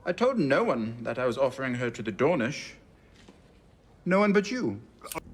I told no one that I was offering her to the Dornish. No one but you.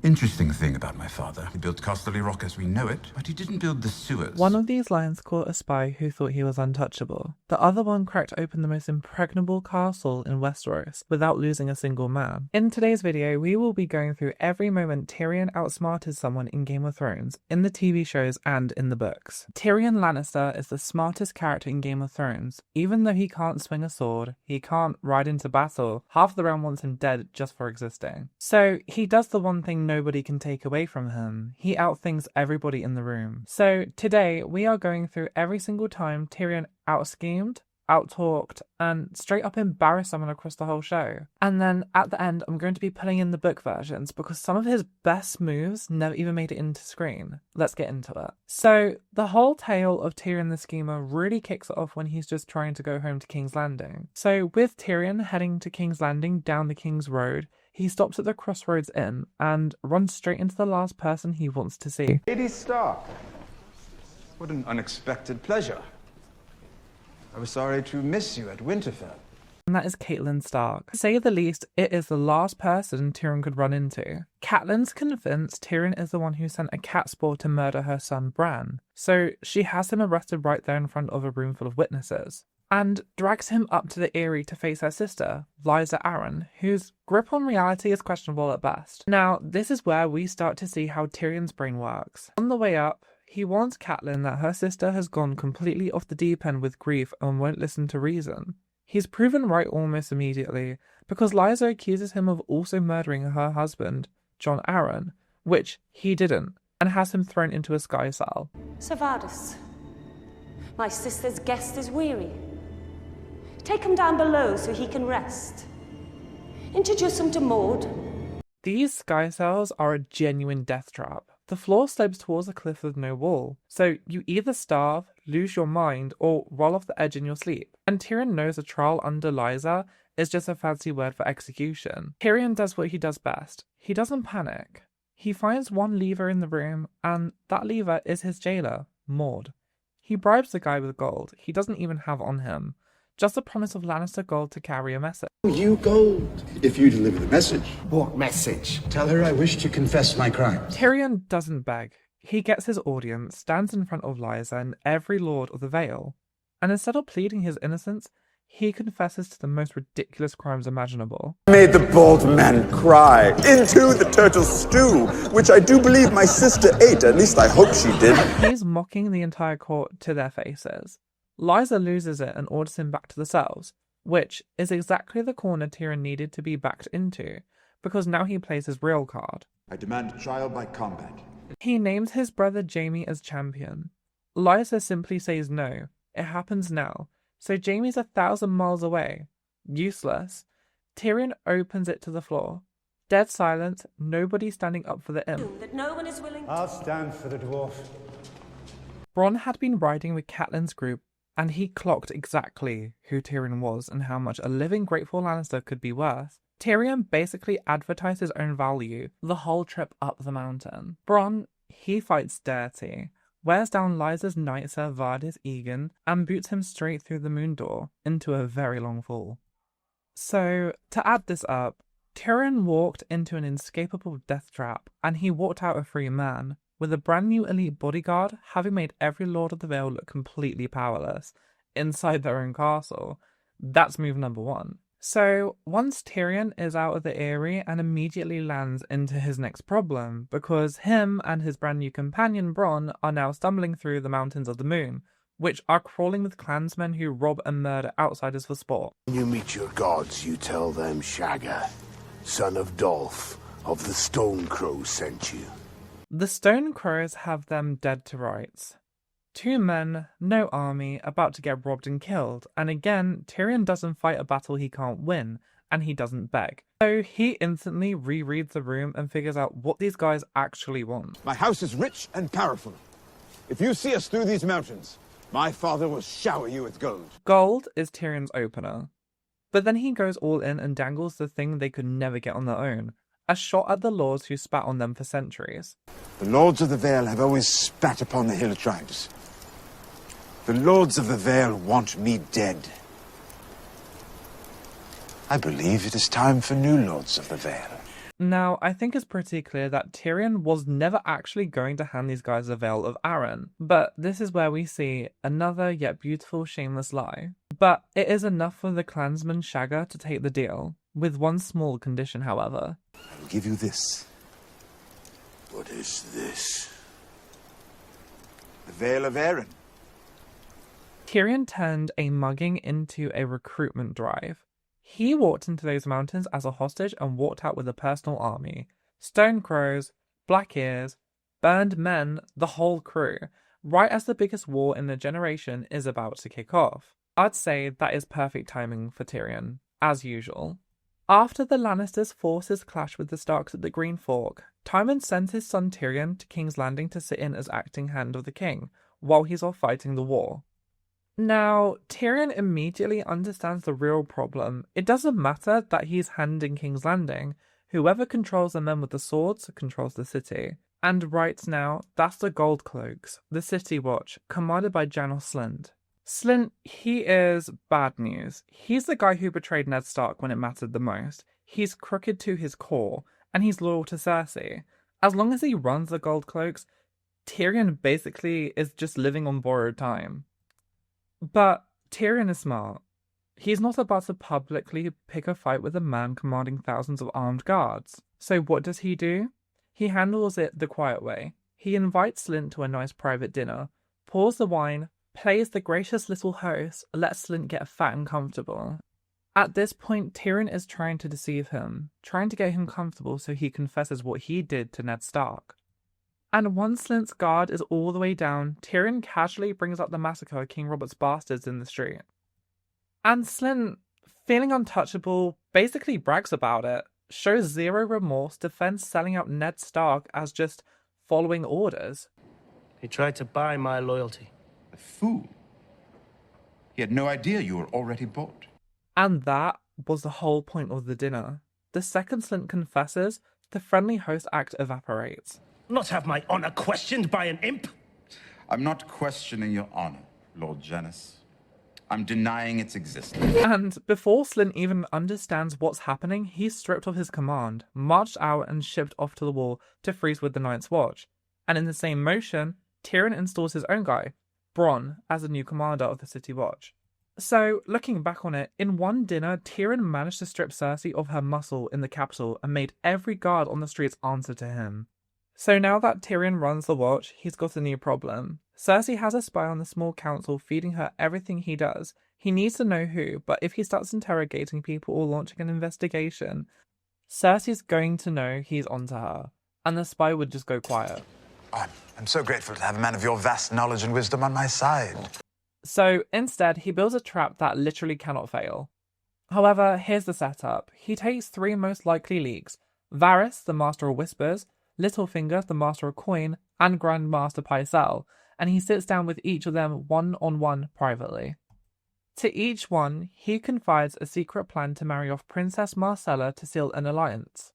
Interesting thing about my father. He built Casterly Rock as we know it, but he didn't build the sewers. One of these lines caught a spy who thought he was untouchable. The other one cracked open the most impregnable castle in Westeros without losing a single man. In today's video, we will be going through every moment Tyrion outsmarted someone in Game of Thrones, in the TV shows and in the books. Tyrion Lannister is the smartest character in Game of Thrones. Even though he can't swing a sword, he can't ride into battle, half the realm wants him dead just for existing. So he does the one thing nobody can take away from him. He outthinks everybody in the room. So today we are going through every single time Tyrion outschemed, outtalked, and straight up embarrassed someone across the whole show. And then at the end I'm going to be putting in the book versions because some of his best moves never even made it into screen. Let's get into it. So the whole tale of Tyrion the Schemer really kicks it off when he's just trying to go home to King's Landing. So with Tyrion heading to King's Landing down the King's Road, he stops at the Crossroads Inn and runs straight into the last person he wants to see. Lady Stark, what an unexpected pleasure. I was sorry to miss you at Winterfell. And that is Catelyn Stark. To say the least, it is the last person Tyrion could run into. Catelyn's convinced Tyrion is the one who sent a catspaw to murder her son Bran, so she has him arrested right there in front of a room full of witnesses, and drags him up to the Eyrie to face her sister, Lysa Arryn, whose grip on reality is questionable at best. Now, this is where we start to see how Tyrion's brain works. On the way up, he warns Catelyn that her sister has gone completely off the deep end with grief and won't listen to reason. He's proven right almost immediately, because Lysa accuses him of also murdering her husband, Jon Arryn, which he didn't, and has him thrown into a sky cell. Savardis, my sister's guest is weary. Take him down below so he can rest. Introduce him to Maud. These sky cells are a genuine death trap. The floor slopes towards a cliff with no wall, so you either starve, lose your mind, or roll off the edge in your sleep. And Tyrion knows a trial under Lysa is just a fancy word for execution. Tyrion does what he does best. He doesn't panic. He finds one lever in the room, and that lever is his jailer, Maud. He bribes the guy with gold he doesn't even have on him. Just the promise of Lannister gold to carry a message. You gold, if you deliver the message. What message? Tell her I wish to confess my crimes. Tyrion doesn't beg. He gets his audience, stands in front of Lysa and every Lord of the Vale, and instead of pleading his innocence, he confesses to the most ridiculous crimes imaginable. Made the bald man cry into the turtle stew, which I do believe my sister ate, at least I hope she did. He's mocking the entire court to their faces. Lysa loses it and orders him back to the cells, which is exactly the corner Tyrion needed to be backed into, because now he plays his real card. I demand trial by combat. He names his brother Jaime as champion. Lysa simply says no, it happens now, so Jaime's 1,000 miles away. Useless. Tyrion opens it to the floor. Dead silence, nobody standing up for the imp. That no one is willing I'll stand for the dwarf. Bronn had been riding with Catelyn's group, and he clocked exactly who Tyrion was and how much a living grateful Lannister could be worth. Tyrion basically advertised his own value the whole trip up the mountain. Bronn, he fights dirty, wears down Lysa's knight Ser Vardis Egan, and boots him straight through the moon door into a very long fall. So, to add this up, Tyrion walked into an inescapable death trap, and he walked out a free man, with a brand new elite bodyguard having made every Lord of the Vale look completely powerless inside their own castle. That's move number one. So once Tyrion is out of the Eyrie and immediately lands into his next problem, because him and his brand new companion Bronn are now stumbling through the Mountains of the Moon, which are crawling with clansmen who rob and murder outsiders for sport. When you meet your gods, you tell them Shagga, son of Dolph, of the Stone Crow, sent you. The Stone Crows have them dead to rights. 2 men, no army, about to get robbed and killed, and again, Tyrion doesn't fight a battle he can't win, and he doesn't beg. So he instantly rereads the room and figures out what these guys actually want. My house is rich and powerful. If you see us through these mountains, my father will shower you with gold. Gold is Tyrion's opener. But then he goes all in and dangles the thing they could never get on their own. A shot at the lords who spat on them for centuries. The Lords of the Vale have always spat upon the hill tribes. The Lords of the Vale want me dead. I believe it is time for new Lords of the Vale. Now, I think it's pretty clear that Tyrion was never actually going to hand these guys a Vale of Arryn, but this is where we see another yet beautiful shameless lie. But it is enough for the clansman Shagger to take the deal, with one small condition, however. I will give you this. What is this? The Vale of Arryn. Tyrion turned a mugging into a recruitment drive. He walked into those mountains as a hostage and walked out with a personal army. Stone crows, black ears, burned men, the whole crew, right as the biggest war in a generation is about to kick off. I'd say that is perfect timing for Tyrion, as usual. After the Lannisters' forces clash with the Starks at the Green Fork, Tywin sends his son Tyrion to King's Landing to sit in as acting hand of the king, while he's off fighting the war. Now, Tyrion immediately understands the real problem. It doesn't matter that he's hand in King's Landing. Whoever controls the men with the swords controls the city. And right now, that's the Gold Cloaks, the City Watch, commanded by Janos Slynt. Slynt, he is bad news. He's the guy who betrayed Ned Stark when it mattered the most. He's crooked to his core, and he's loyal to Cersei. As long as he runs the Gold Cloaks, Tyrion basically is just living on borrowed time. But Tyrion is smart. He's not about to publicly pick a fight with a man commanding thousands of armed guards. So what does he do? He handles it the quiet way. He invites Slynt to a nice private dinner, pours the wine, plays the gracious little host, lets Slynt get fat and comfortable. At this point, Tyrion is trying to deceive him, trying to get him comfortable so he confesses what he did to Ned Stark. And once Slynt's guard is all the way down, Tyrion casually brings up the massacre of King Robert's bastards in the street. And Slynt, feeling untouchable, basically brags about it, shows zero remorse, defends selling out Ned Stark as just following orders. He tried to buy my loyalty. A fool. He had no idea you were already bought. And that was the whole point of the dinner. The second Slynt confesses, the friendly host act evaporates. Not have my honor questioned by an imp? I'm not questioning your honor, Lord Janos. I'm denying its existence. And before Slynt even understands what's happening, he's stripped of his command, marched out and shipped off to the wall to freeze with the Night's Watch. And in the same motion, Tyrion installs his own guy, Bran, as the new commander of the City Watch. So, looking back on it, in one dinner, Tyrion managed to strip Cersei of her muscle in the capital and made every guard on the streets answer to him. So now that Tyrion runs the watch, he's got a new problem. Cersei has a spy on the small council feeding her everything he does. He needs to know who, but if he starts interrogating people or launching an investigation, Cersei's going to know he's onto her, and the spy would just go quiet. I'm so grateful to have a man of your vast knowledge and wisdom on my side. So instead, he builds a trap that literally cannot fail. However, here's the setup. He takes three most likely leaks: Varys, the Master of Whispers, Littlefinger, the Master of Coin, and Grandmaster Pycelle, and he sits down with each of them one-on-one privately. To each one, he confides a secret plan to marry off Princess Marcella to seal an alliance.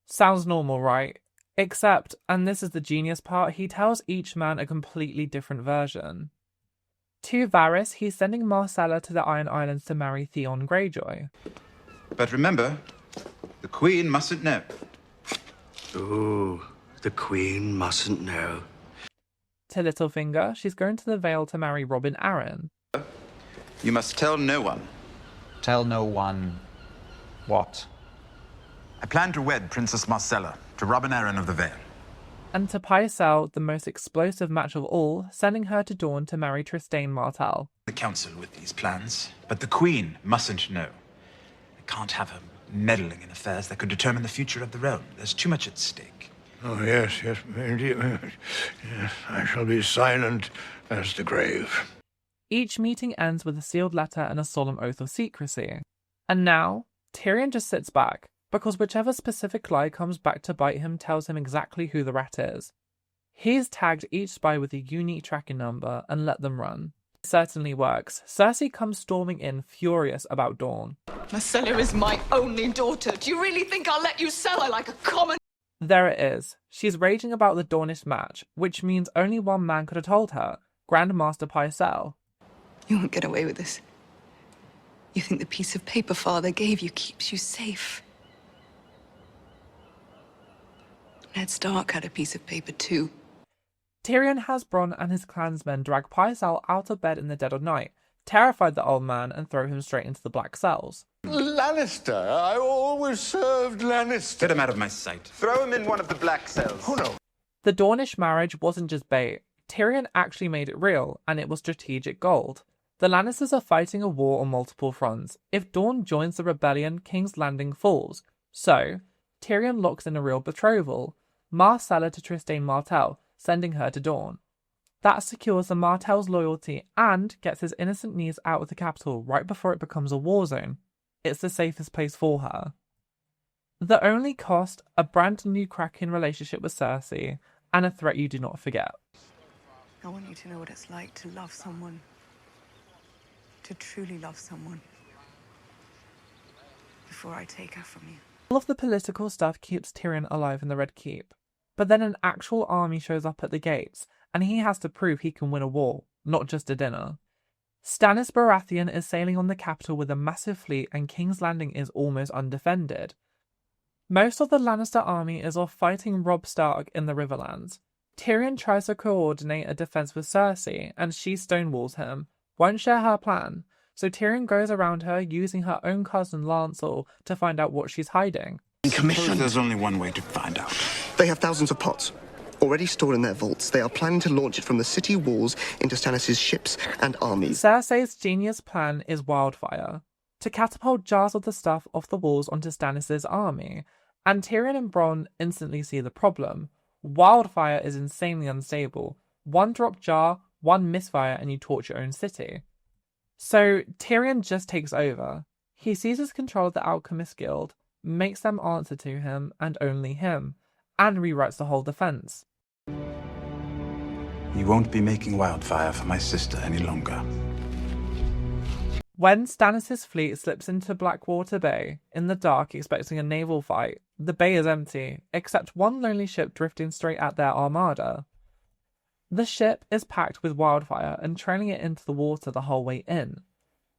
Sounds normal, right? Except, and this is the genius part, he tells each man a completely different version. To Varys, he's sending Marcella to the Iron Islands to marry Theon Greyjoy. But remember, the Queen mustn't know. Ooh, the Queen mustn't know. To Littlefinger, she's going to the Vale to marry Robin Arryn. You must tell no one. Tell no one what? I plan to wed Princess Marcella to Robin Arryn of the Vale. And to Pycelle, the most explosive match of all, sending her to Dorne to marry Trystane Martell. The council with these plans, but the Queen mustn't know. I can't have her meddling in affairs that could determine the future of the realm. There's too much at stake. Oh, yes, indeed. Yes, I shall be silent as the grave. Each meeting ends with a sealed letter and a solemn oath of secrecy. And now, Tyrion just sits back, because whichever specific lie comes back to bite him tells him exactly who the rat is. He's tagged each spy with a unique tracking number and let them run. It certainly works. Cersei comes storming in, furious about Dawn. Marcella is my only daughter. Do you really think I'll let you sell her like a common... There it is. She's raging about the Dornish match, which means only one man could have told her, Grandmaster Pycelle. You won't get away with this. You think the piece of paper Father gave you keeps you safe? Ned Stark had a piece of paper too. Tyrion has Bronn and his clansmen drag Pycelle out of bed in the dead of night, terrify the old man and throw him straight into the black cells. Lannister? I always served Lannister. Get him out of my sight. Throw him in one of the black cells. Oh no. The Dornish marriage wasn't just bait. Tyrion actually made it real, and it was strategic gold. The Lannisters are fighting a war on multiple fronts. If Dorne joins the rebellion, King's Landing falls. So, Tyrion locks in a real betrothal, Marcella to Trystane Martell, sending her to Dorne. That secures the Martell's loyalty and gets his innocent niece out of the capital right before it becomes a war zone. It's the safest place for her. The only cost, a brand new cracking relationship with Cersei, and a threat you do not forget. I want you to know what it's like to love someone. To truly love someone. Before I take her from you. All of the political stuff keeps Tyrion alive in the Red Keep. But then an actual army shows up at the gates, and he has to prove he can win a war, not just a dinner. Stannis Baratheon is sailing on the capital with a massive fleet, and King's Landing is almost undefended. Most of the Lannister army is off fighting Robb Stark in the Riverlands. Tyrion tries to coordinate a defense with Cersei, and she stonewalls him, won't share her plan, so Tyrion goes around her using her own cousin Lancel to find out what she's hiding. Suppose there's only one way to find out. They have thousands of pots, already stored in their vaults. They are planning to launch it from the city walls into Stannis' ships and armies. Cersei's genius plan is wildfire, to catapult jars of the stuff off the walls onto Stannis' army, and Tyrion and Bronn instantly see the problem. Wildfire is insanely unstable. One drop jar, one misfire, and you torch your own city. So Tyrion just takes over. He seizes control of the Alchemist Guild, makes them answer to him and only him, and rewrites the whole defense. You won't be making wildfire for my sister any longer. When Stannis' fleet slips into Blackwater Bay, in the dark expecting a naval fight, the bay is empty, except one lonely ship drifting straight at their armada. The ship is packed with wildfire and trailing it into the water the whole way in.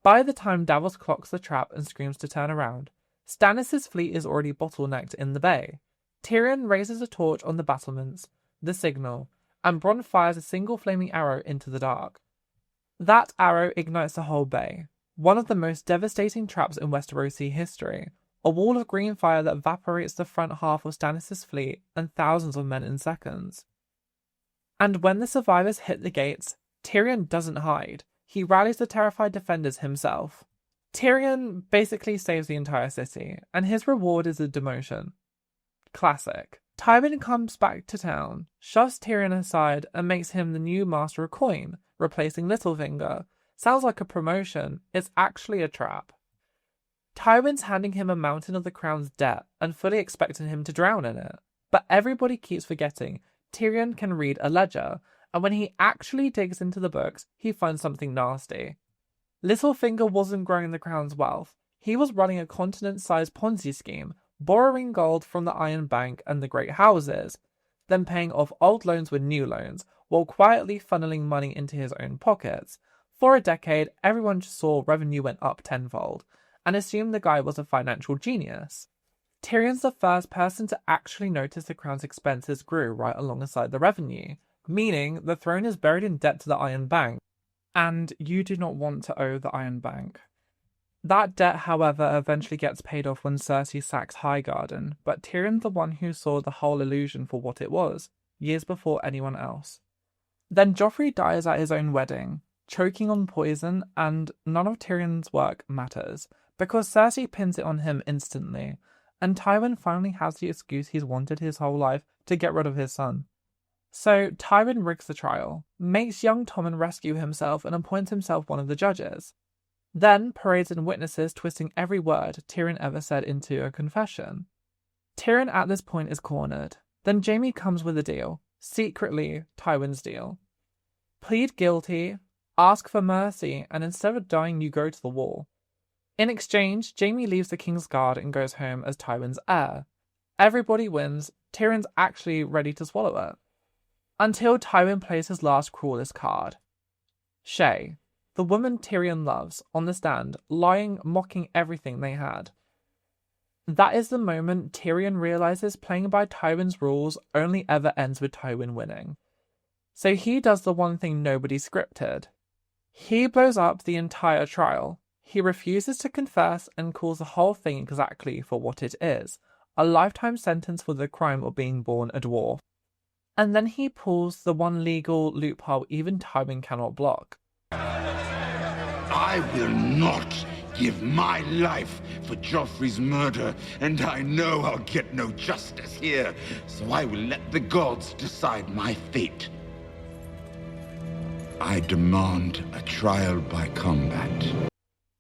By the time Davos clocks the trap and screams to turn around, Stannis' fleet is already bottlenecked in the bay. Tyrion raises a torch on the battlements, the signal, and Bronn fires a single flaming arrow into the dark. That arrow ignites the whole bay, one of the most devastating traps in Westerosi history, a wall of green fire that evaporates the front half of Stannis' fleet and thousands of men in seconds. And when the survivors hit the gates, Tyrion doesn't hide. He rallies the terrified defenders himself. Tyrion basically saves the entire city, and his reward is a demotion. Classic. Tywin comes back to town, shoves Tyrion aside, and makes him the new Master of Coin, replacing Littlefinger. Sounds like a promotion, it's actually a trap. Tywin's handing him a mountain of the crown's debt, and fully expecting him to drown in it. But everybody keeps forgetting Tyrion can read a ledger, and when he actually digs into the books, he finds something nasty. Littlefinger wasn't growing the crown's wealth. He was running a continent-sized Ponzi scheme, borrowing gold from the Iron Bank and the great houses, then paying off old loans with new loans, while quietly funneling money into his own pockets. For a decade, everyone just saw revenue went up tenfold, and assumed the guy was a financial genius. Tyrion's the first person to actually notice the crown's expenses grew right alongside the revenue, meaning the throne is buried in debt to the Iron Bank. And you do not want to owe the Iron Bank. That debt, however, eventually gets paid off when Cersei sacks Highgarden, but Tyrion's the one who saw the whole illusion for what it was, years before anyone else. Then Joffrey dies at his own wedding, choking on poison, and none of Tyrion's work matters, because Cersei pins it on him instantly, and Tywin finally has the excuse he's wanted his whole life to get rid of his son. So Tywin rigs the trial, makes young Tommen rescue himself and appoints himself one of the judges. Then parades in witnesses twisting every word Tyrion ever said into a confession. Tyrion at this point is cornered. Then Jaime comes with a deal, secretly Tywin's deal. Plead guilty, ask for mercy, and instead of dying you go to the wall. In exchange, Jaime leaves the King's Guard and goes home as Tywin's heir. Everybody wins, Tyrion's actually ready to swallow it. Until Tywin plays his last cruelest card. Shae. the woman Tyrion loves, on the stand, lying, mocking everything they had. That is the moment Tyrion realizes playing by Tywin's rules only ever ends with Tywin winning. So he does the one thing nobody scripted. He blows up the entire trial. He refuses to confess and calls the whole thing exactly for what it is, a lifetime sentence for the crime of being born a dwarf. And then he pulls the one legal loophole even Tywin cannot block. I will not give my life for Joffrey's murder, and I know I'll get no justice here, so I will let the gods decide my fate. I demand a trial by combat.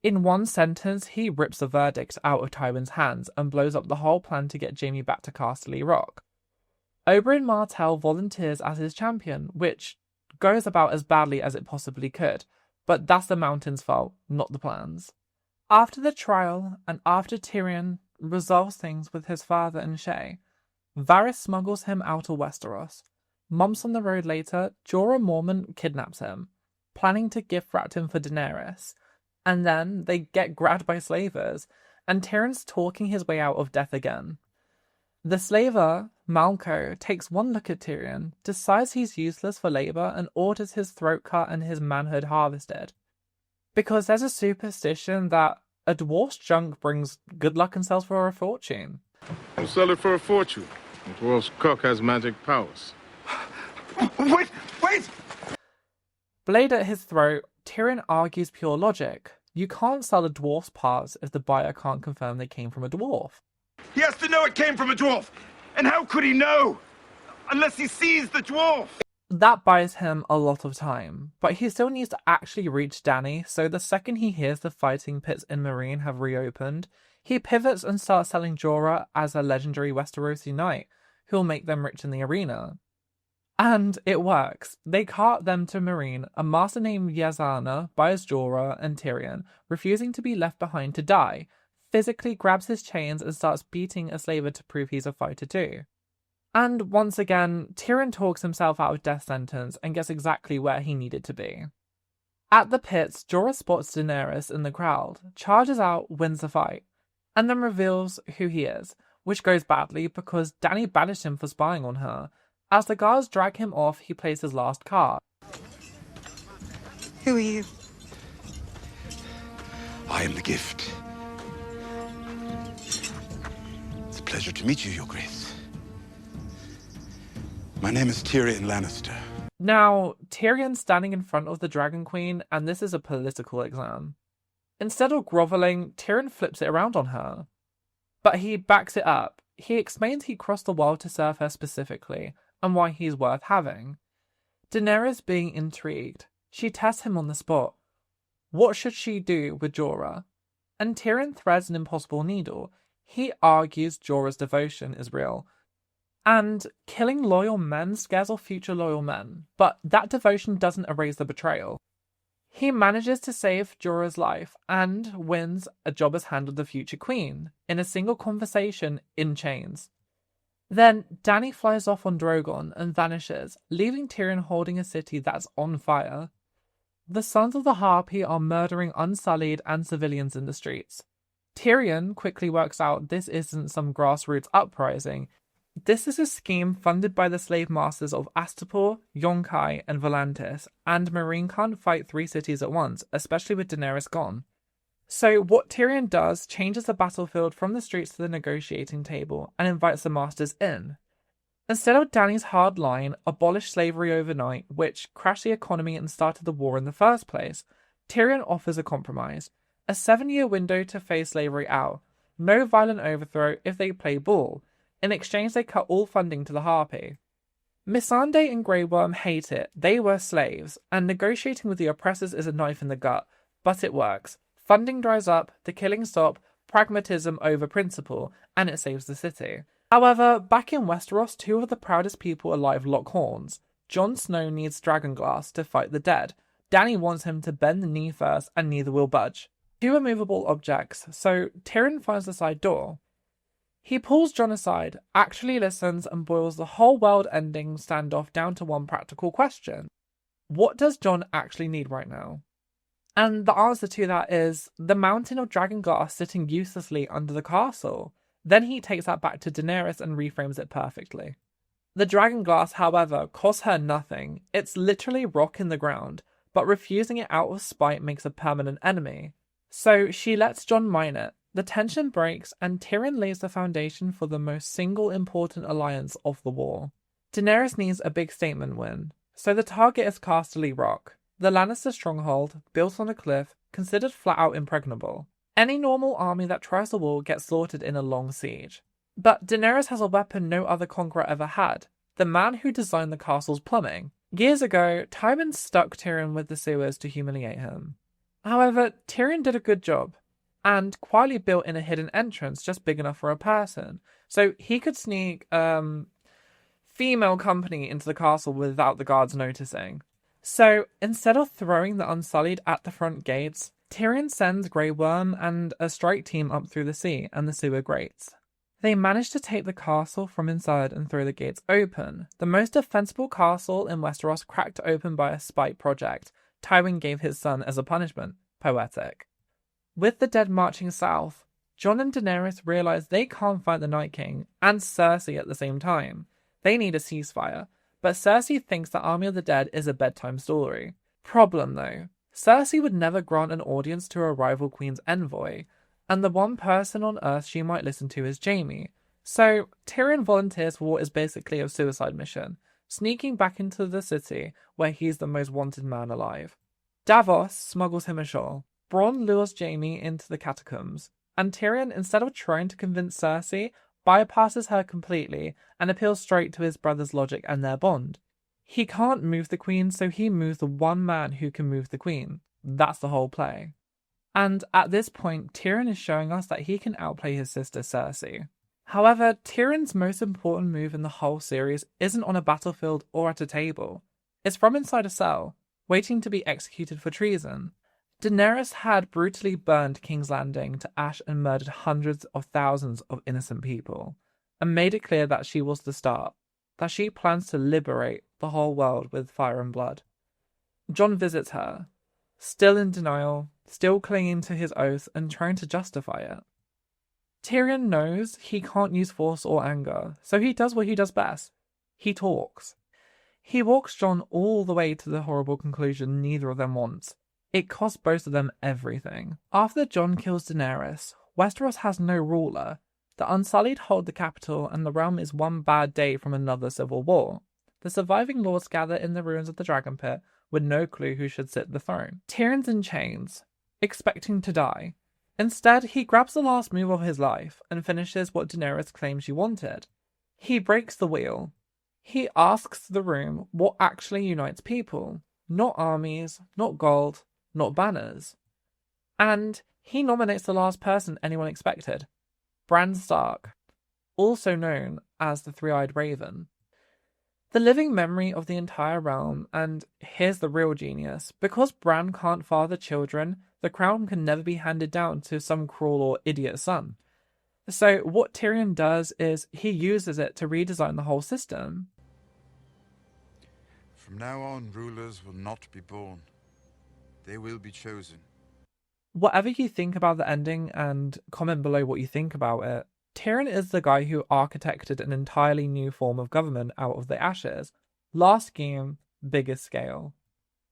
In one sentence, he rips the verdict out of Tywin's hands and blows up the whole plan to get Jaime back to Casterly Rock. Oberyn Martell volunteers as his champion, which goes about as badly as it possibly could, but that's the Mountain's fault, not the plan's. After the trial, and after Tyrion resolves things with his father and Shae, Varys smuggles him out of Westeros. Months on the road later, Jorah Mormont kidnaps him, planning to gift wrap him for Daenerys, and then they get grabbed by slavers, and Tyrion's talking his way out of death again. The slaver, Malco, takes one look at Tyrion, decides he's useless for labour, and orders his throat cut and his manhood harvested. Because there's a superstition that a dwarf's junk brings good luck and sells for a fortune. We'll sell it for a fortune. The dwarf's cock has magic powers. Wait! Blade at his throat, Tyrion argues pure logic. You can't sell a dwarf's parts if the buyer can't confirm they came from a dwarf. He has to know it came from a dwarf! And how could he know? Unless he sees the dwarf! That buys him a lot of time, but he still needs to actually reach Dany, so the second he hears the fighting pits in Meereen have reopened, he pivots and starts selling Jorah as a legendary Westerosi knight, who'll make them rich in the arena. And it works. They cart them to Meereen. A master named Yazana buys Jorah and Tyrion, refusing to be left behind to die, physically grabs his chains and starts beating a slaver to prove he's a fighter too. And once again, Tyrion talks himself out of death sentence and gets exactly where he needed to be. At the pits, Jorah spots Daenerys in the crowd, charges out, wins the fight, and then reveals who he is, which goes badly because Dany banished him for spying on her. As the guards drag him off, he plays his last card. Who are you? I am the gift. It's a pleasure to meet you, Your Grace. My name is Tyrion Lannister. Now, Tyrion's standing in front of the Dragon Queen, and this is a political exam. Instead of grovelling, Tyrion flips it around on her. But he backs it up. He explains he crossed the world to serve her specifically, and why he's worth having. Daenerys being intrigued, she tests him on the spot. What should she do with Jorah? And Tyrion threads an impossible needle. He argues Jorah's devotion is real. And killing loyal men scares off future loyal men, but that devotion doesn't erase the betrayal. He manages to save Jorah's life and wins a job as hand of the future queen in a single conversation in chains. Then Dany flies off on Drogon and vanishes, leaving Tyrion holding a city that's on fire. The Sons of the Harpy are murdering unsullied and civilians in the streets. Tyrion quickly works out this isn't some grassroots uprising. This is a scheme funded by the slave masters of Astapor, Yonkai, and Volantis, and Meereen can't fight 3 cities at once, especially with Daenerys gone. So what Tyrion does changes the battlefield from the streets to the negotiating table and invites the masters in. Instead of Dany's hard line, abolish slavery overnight, which crashed the economy and started the war in the first place, Tyrion offers a compromise. A 7-year window to phase slavery out. No violent overthrow if they play ball. In exchange, they cut all funding to the Harpy. Missandei and Grey Worm hate it. They were slaves, and negotiating with the oppressors is a knife in the gut. But it works. Funding dries up, the killings stop, pragmatism over principle, and it saves the city. However, back in Westeros, 2 of the proudest people alive lock horns. Jon Snow needs Dragonglass to fight the dead. Dany wants him to bend the knee first, and neither will budge. 2 immovable objects, so Tyrion finds the side door. He pulls Jon aside, actually listens, and boils the whole world-ending standoff down to one practical question. What does Jon actually need right now? And the answer to that is the mountain of dragon glass sitting uselessly under the castle. Then he takes that back to Daenerys and reframes it perfectly. The dragon glass, however, costs her nothing. It's literally rock in the ground, but refusing it out of spite makes a permanent enemy. So she lets Jon mine it. The tension breaks, and Tyrion lays the foundation for the most single important alliance of the war. Daenerys needs a big statement win, so the target is Casterly Rock, the Lannister stronghold, built on a cliff, considered flat out impregnable. Any normal army that tries the wall gets slaughtered in a long siege. But Daenerys has a weapon no other conqueror ever had, the man who designed the castle's plumbing. Years ago, Tywin stuck Tyrion with the sewers to humiliate him. However, Tyrion did a good job, and quietly built in a hidden entrance just big enough for a person, so he could sneak female company into the castle without the guards noticing. So instead of throwing the Unsullied at the front gates, Tyrion sends Grey Worm and a strike team up through the sea and the sewer grates. They manage to take the castle from inside and throw the gates open. The most defensible castle in Westeros cracked open by a spite project Tywin gave his son as a punishment. Poetic. With the dead marching south, Jon and Daenerys realize they can't fight the Night King and Cersei at the same time. They need a ceasefire, but Cersei thinks the Army of the Dead is a bedtime story. Problem though, Cersei would never grant an audience to a rival queen's envoy, and the one person on Earth she might listen to is Jaime. So Tyrion volunteers for what is basically a suicide mission, sneaking back into the city where he's the most wanted man alive. Davos smuggles him ashore. Bronn lures Jaime into the catacombs, and Tyrion, instead of trying to convince Cersei, bypasses her completely and appeals straight to his brother's logic and their bond. He can't move the queen, so he moves the one man who can move the queen. That's the whole play. And at this point, Tyrion is showing us that he can outplay his sister Cersei. However, Tyrion's most important move in the whole series isn't on a battlefield or at a table. It's from inside a cell, waiting to be executed for treason. Daenerys had brutally burned King's Landing to ash and murdered hundreds of thousands of innocent people, and made it clear that she was the start, that she plans to liberate the whole world with fire and blood. Jon visits her, still in denial, still clinging to his oath and trying to justify it. Tyrion knows he can't use force or anger, so he does what he does best. He talks. He walks Jon all the way to the horrible conclusion neither of them wants. It costs both of them everything. After Jon kills Daenerys, Westeros has no ruler. The Unsullied hold the capital, and the realm is one bad day from another civil war. The surviving lords gather in the ruins of the Dragon Pit with no clue who should sit the throne. Tyrion's in chains, expecting to die. Instead, he grabs the last move of his life and finishes what Daenerys claims she wanted. He breaks the wheel. He asks the room what actually unites people. Not armies, not gold, not banners. And he nominates the last person anyone expected. Bran Stark, also known as the Three-Eyed Raven. The living memory of the entire realm, and here's the real genius. Because Bran can't father children, the crown can never be handed down to some cruel or idiot son. So what Tyrion does is he uses it to redesign the whole system. From now on, rulers will not be born. They will be chosen. Whatever you think about the ending, and comment below what you think about it, Tyrion is the guy who architected an entirely new form of government out of the ashes. Last scheme, biggest scale.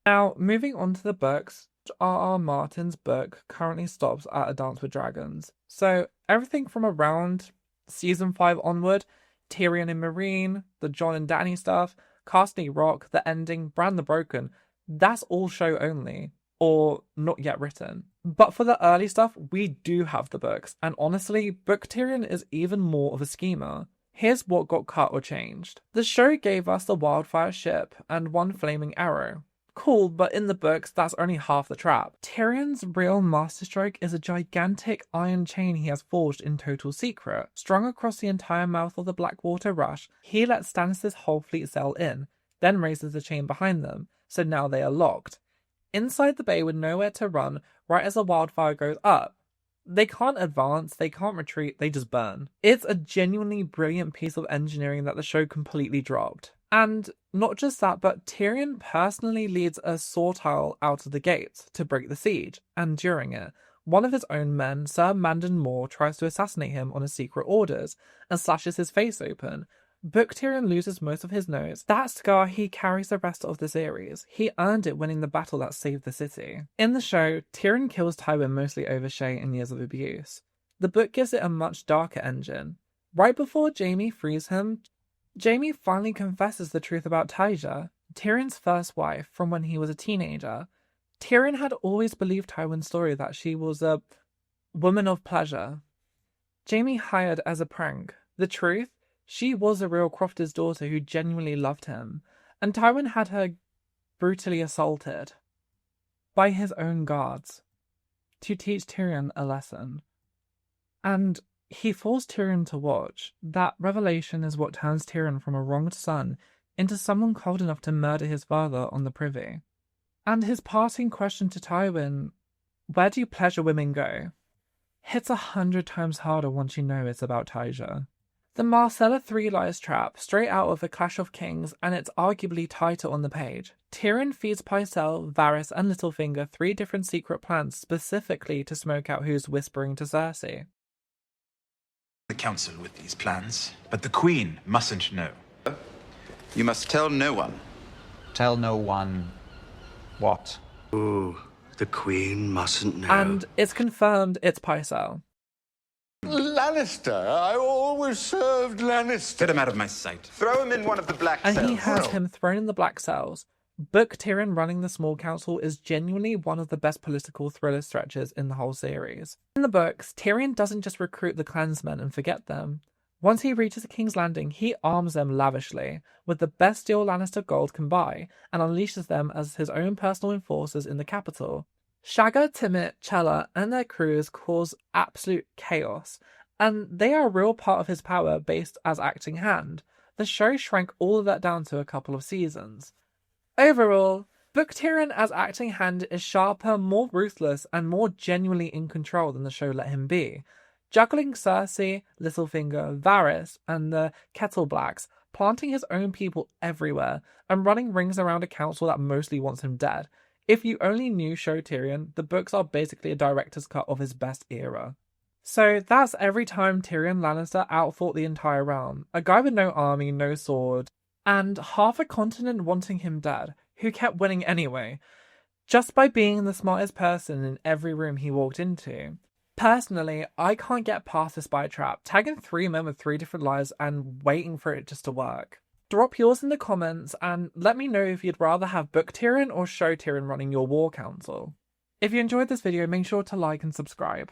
Now, moving on to the books, R.R. Martin's book currently stops at A Dance with Dragons. So everything from around season 5 onward, Tyrion and Meereen, the Jon and Dany stuff, Casterly Rock, the ending, Bran the Broken, that's all show only, or not yet written. But for the early stuff, we do have the books, and honestly, Book Tyrion is even more of a schemer. Here's what got cut or changed. The show gave us the wildfire ship and one flaming arrow. Cool, but in the books, that's only half the trap. Tyrion's real masterstroke is a gigantic iron chain he has forged in total secret. Strung across the entire mouth of the Blackwater Rush, he lets Stannis' whole fleet sail in, then raises the chain behind them, so now they are locked. Inside the bay with nowhere to run, right as the wildfire goes up. They can't advance, they can't retreat, they just burn. It's a genuinely brilliant piece of engineering that the show completely dropped. And not just that, but Tyrion personally leads a sortile out of the gates to break the siege, and during it, one of his own men, Sir Mandon Moore, tries to assassinate him on his secret orders and slashes his face open. Book Tyrion loses most of his nose. That scar he carries the rest of the series. He earned it winning the battle that saved the city. In the show, Tyrion kills Tywin mostly over Shae and years of abuse. The book gives it a much darker engine. Right before Jaime frees him, Jaime finally confesses the truth about Tyja, Tyrion's first wife from when he was a teenager. Tyrion had always believed Tywin's story that she was a woman of pleasure. Jaime hired as a prank. The truth? She was a real crofter's daughter who genuinely loved him, and Tywin had her brutally assaulted by his own guards to teach Tyrion a lesson. And he forced Tyrion to watch. That revelation is what turns Tyrion from a wronged son into someone cold enough to murder his father on the privy. And his parting question to Tywin, where do pleasure women go, hits 100 times harder once you know it's about Tyja. The Marcella Three Lies trap, straight out of A Clash of Kings, and it's arguably tighter on the page. Tyrion feeds Pycelle, Varys, and Littlefinger 3 different secret plans specifically to smoke out who's whispering to Cersei. The council with these plans, but the Queen mustn't know. You must tell no one. Tell no one what? Ooh, the Queen mustn't know. And it's confirmed it's Pycelle. Lannister! I always served Lannister. Get him out of my sight. Throw him in one of the black cells. And he has him thrown in the black cells. Book Tyrion running the small council is genuinely one of the best political thriller stretches in the whole series. In the books, Tyrion doesn't just recruit the clansmen and forget them. Once he reaches the King's Landing, he arms them lavishly, with the best steel Lannister gold can buy, and unleashes them as his own personal enforcers in the capital. Shagga, Timett, Chella, and their crews cause absolute chaos, and they are a real part of his power based as acting hand. The show shrank all of that down to a couple of seasons. Overall, Book Tyrion as acting hand is sharper, more ruthless, and more genuinely in control than the show let him be. Juggling Cersei, Littlefinger, Varys, and the Kettle Blacks, planting his own people everywhere, and running rings around a council that mostly wants him dead. If you only knew Show Tyrion, the books are basically a director's cut of his best era. So that's every time Tyrion Lannister outfought the entire realm. A guy with no army, no sword, and half a continent wanting him dead, who kept winning anyway, just by being the smartest person in every room he walked into. Personally, I can't get past the spy trap, tagging 3 men with 3 different lives and waiting for it just to work. Drop yours in the comments and let me know if you'd rather have Book Tyrion or Show Tyrion running your war council. If you enjoyed this video, make sure to like and subscribe.